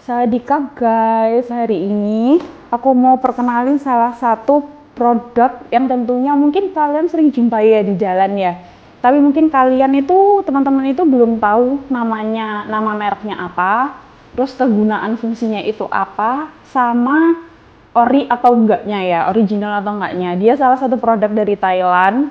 Sawadika guys, hari ini aku mau perkenalin salah satu produk yang tentunya mungkin kalian sering jumpai ya di jalan ya. Tapi mungkin kalian itu, teman-teman itu belum tahu namanya, nama mereknya apa, terus kegunaan fungsinya itu apa, sama ori atau enggaknya ya, original atau enggaknya. Dia salah satu produk dari Thailand,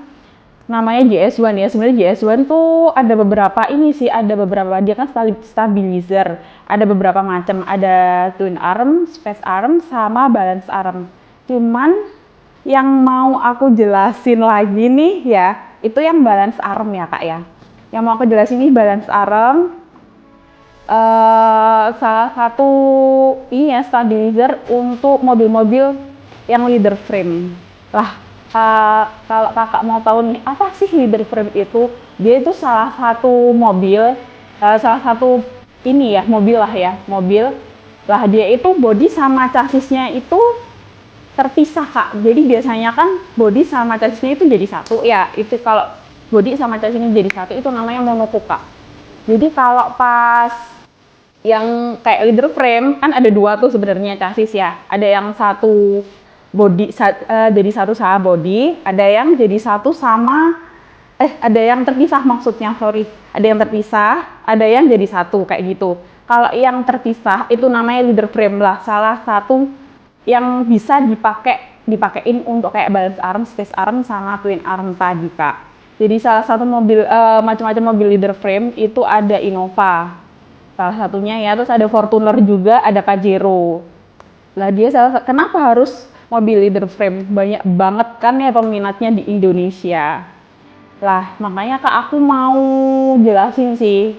namanya JS1 ya. Sebenarnya JS1 tuh ada beberapa ini sih, ada beberapa, dia kan stabilizer, ada beberapa macam, ada twin arm, space arm, sama balance arm. Cuman yang mau aku jelasin lagi nih ya, itu yang balance arm ya kak ya. Yang mau aku jelasin ini balance arm, salah satu ini ya, stabilizer untuk mobil-mobil yang leader frame lah. Kalau kakak mau tahu nih apa sih leader frame itu, dia itu salah satu mobil, salah satu ini ya, mobil lah ya, mobil lah. Dia itu body sama chassisnya itu terpisah kak. Jadi biasanya kan body sama chassisnya itu jadi satu ya. Itu kalau body sama chassisnya jadi satu itu namanya monocoque kak. Jadi kalau pas yang kayak leader frame kan ada dua tuh sebenarnya chassis ya. Ada yang satu body jadi satu sama body, ada yang jadi satu sama ada yang terpisah maksudnya, sorry. Ada yang terpisah, ada yang jadi satu kayak gitu. Kalau yang terpisah itu namanya leader frame lah, salah satu yang bisa dipakein untuk kayak balance arm, space arm sama twin arm tadi kak. Jadi salah satu mobil macam-macam mobil leader frame itu ada Innova salah satunya ya, terus ada Fortuner juga, ada Pajero. Lah dia kenapa harus mobil leader frame, banyak banget kan ya peminatnya di Indonesia. Lah makanya kak aku mau jelasin sih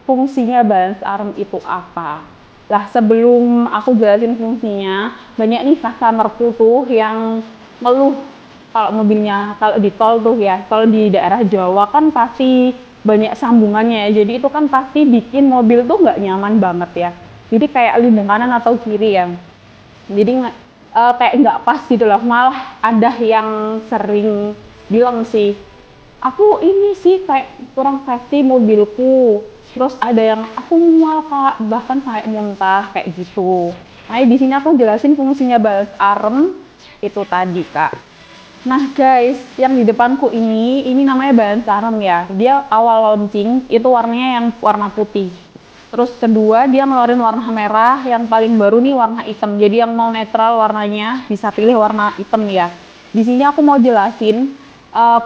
fungsinya balance arm itu apa. Lah sebelum aku jelasin fungsinya, banyak nih customerku tuh yang ngeluh kalau mobilnya, kalau di tol tuh ya, tol di daerah Jawa kan pasti banyak sambungannya ya, jadi itu kan pasti bikin mobil tuh nggak nyaman banget ya. Jadi kayak lindung kanan atau kiri ya, jadi kayak nggak pas gitu loh. Malah ada yang sering bilang sih, aku ini sih kayak kurang safety mobilku. Terus ada yang aku mual kak, bahkan kayak muntah kayak gitu. Nah di sini aku jelasin fungsinya balance arm itu tadi kak. Nah guys, yang di depanku ini namanya balance arm ya. Dia awal launching itu warnanya yang warna putih. Terus kedua dia ngeluarin warna merah, yang paling baru nih warna hitam. Jadi yang mau netral warnanya bisa pilih warna hitam ya. Di sini aku mau jelasin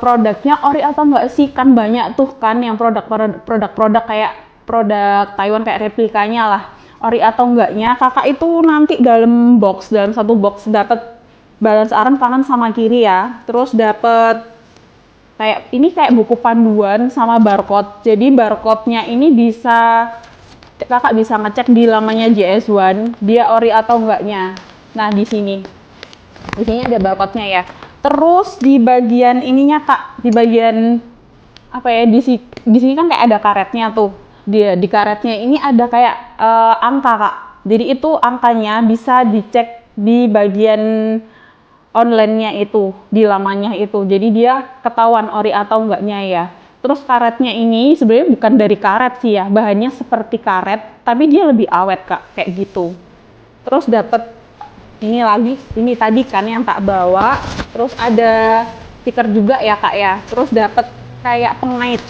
produknya ori atau enggak sih, kan banyak tuh kan yang produk kayak produk Taiwan kayak replikanya lah, ori atau enggaknya. Kakak itu nanti dalam satu box dapat balance arm kanan sama kiri ya, terus dapat kayak ini kayak buku panduan sama barcode. Jadi barcode-nya ini bisa kakak bisa ngecek di lamanya JS1 dia ori atau enggaknya. Nah di sini ada barcode-nya ya. Terus di bagian ininya kak, di bagian apa ya, di sini kan kayak ada karetnya tuh. Dia di karetnya ini ada kayak angka kak. Jadi itu angkanya bisa dicek di bagian online-nya itu, di lamanya itu. Jadi dia ketahuan ori atau enggaknya ya. Terus karetnya ini sebenarnya bukan dari karet sih ya, bahannya seperti karet, tapi dia lebih awet kak, kayak gitu. Terus dapat ini lagi, ini tadi kan yang tak bawa, terus ada stiker juga ya kak ya. Terus dapat kayak pengait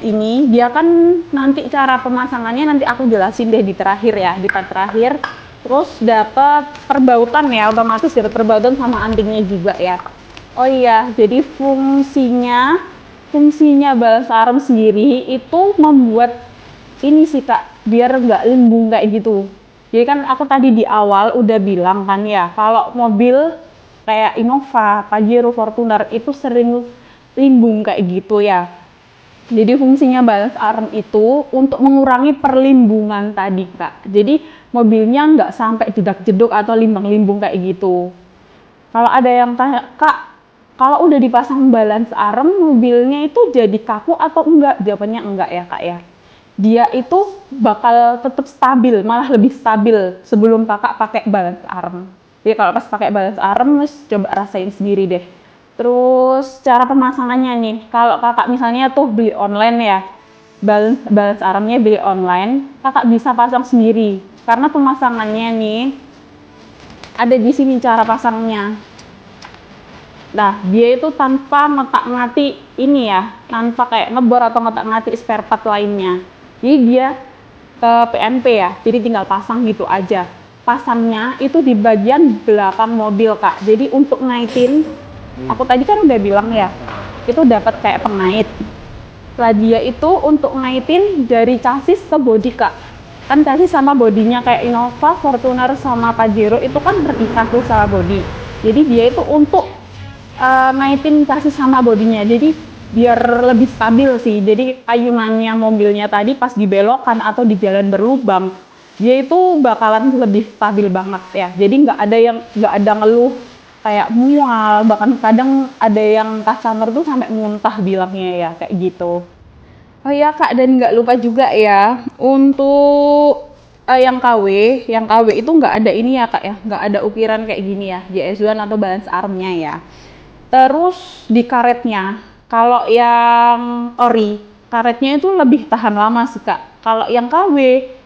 ini, dia kan nanti cara pemasangannya nanti aku jelasin deh di terakhir ya, di part terakhir. Terus dapat perbautan ya, otomatis dapat perbautan sama antingnya juga ya. Oh iya, jadi fungsinya balance arm sendiri itu membuat ini sih kak, biar nggak limbung kayak gitu. Jadi kan aku tadi di awal udah bilang kan ya, kalau mobil kayak Innova, Pajero, Fortuner itu sering limbung kayak gitu ya. Jadi fungsinya balance arm itu untuk mengurangi perlimbungan tadi kak. Jadi mobilnya nggak sampai jedak-jeduk atau limbang-limbung kayak gitu. Kalau ada yang tanya, kak, kalau udah dipasang balance arm, mobilnya itu jadi kaku atau enggak? Jawabannya enggak ya kak ya. Dia itu bakal tetap stabil, malah lebih stabil sebelum kakak pakai balance arm. Jadi kalau pas pakai balance arm, coba rasain sendiri deh. Terus cara pemasangannya nih, kalau kakak misalnya tuh beli online ya, balance armnya beli online, kakak bisa pasang sendiri. Karena pemasangannya nih, ada di sini cara pasangnya. Nah, dia itu tanpa ngotak-ngatik ini ya, tanpa kayak ngebor atau ngotak-ngatik spare part lainnya. Jadi dia ke PNP ya, jadi tinggal pasang gitu aja. Pasangnya itu di bagian belakang mobil kak. Jadi untuk ngaitin, aku tadi kan udah bilang ya, itu dapat kayak pengait. Lah dia itu untuk ngaitin dari chassis ke bodi kak. Kan chassis sama bodinya kayak Innova, Fortuner sama Pajero itu kan terikat tuh sama bodi. Jadi dia itu untuk ngaitin chassis sama bodinya. Jadi biar lebih stabil sih. Jadi ayunannya mobilnya tadi pas dibelokan atau di jalan berlubang, dia itu bakalan lebih stabil banget ya. Jadi nggak ada ngeluh kayak mual, bahkan kadang ada yang customer tuh sampai muntah bilangnya ya kayak gitu. Oh iya kak, dan nggak lupa juga ya untuk yang KW itu nggak ada ini ya kak ya, nggak ada ukiran kayak gini ya, JS1 atau balance armnya ya. Terus di karetnya, kalau yang ori, karetnya itu lebih tahan lama sih kak. Kalau yang KW,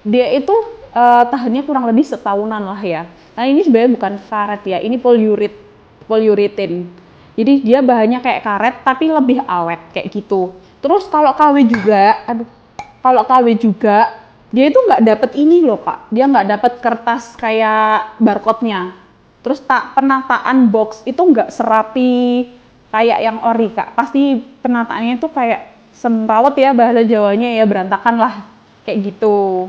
dia itu tahannya kurang lebih setahunan lah ya. Nah ini sebenarnya bukan karet ya, ini polyurethane. Jadi dia bahannya kayak karet tapi lebih awet kayak gitu. Terus kalau KW juga, kalau KW juga dia itu nggak dapet ini loh kak, dia nggak dapet kertas kayak barcode-nya. Terus penataan box itu nggak serapi kayak yang ori kak. Pasti penataannya itu kayak semrawut ya bahasa Jawanya ya, berantakan lah kayak gitu.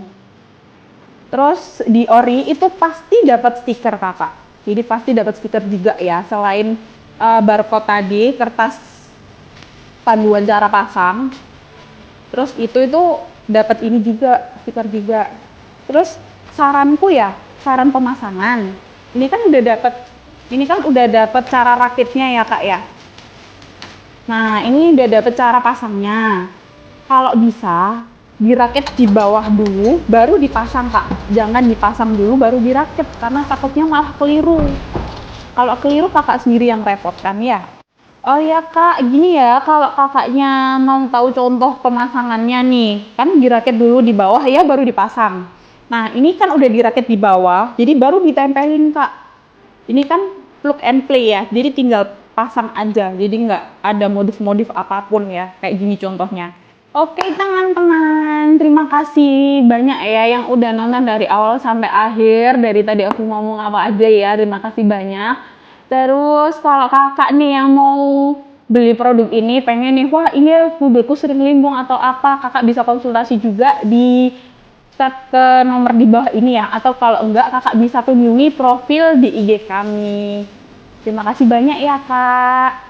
Terus di ori itu pasti dapat stiker kakak. Jadi pasti dapat stiker juga ya. Selain barcode tadi, kertas panduan cara pasang. Terus itu dapat ini juga, stiker juga. Terus saranku ya, saran pemasangan. Ini kan udah dapat cara rakitnya ya kak ya. Nah ini udah dapat cara pasangnya. Kalau bisa dirakit di bawah dulu, baru dipasang kak. Jangan dipasang dulu baru dirakit, karena takutnya malah keliru. Kalau keliru kakak sendiri yang repot kan ya. Oh ya kak, gini ya, kalau kakaknya mau tahu contoh pemasangannya nih, kan dirakit dulu di bawah ya baru dipasang. Nah ini kan udah dirakit di bawah, jadi baru ditempelin kak. Ini kan plug and play ya, jadi tinggal pasang aja, jadi nggak ada modif-modif apapun ya, kayak gini contohnya. Oke teman-teman, terima kasih banyak ya yang udah nonton dari awal sampai akhir. Dari tadi aku ngomong apa aja ya, terima kasih banyak. Terus kalau kakak nih yang mau beli produk ini, pengen nih, wah iya mobilku sering limbung atau apa, kakak bisa konsultasi juga di chat ke nomor di bawah ini ya. Atau kalau enggak, kakak bisa kunjungi profil di IG kami. Terima kasih banyak ya kak.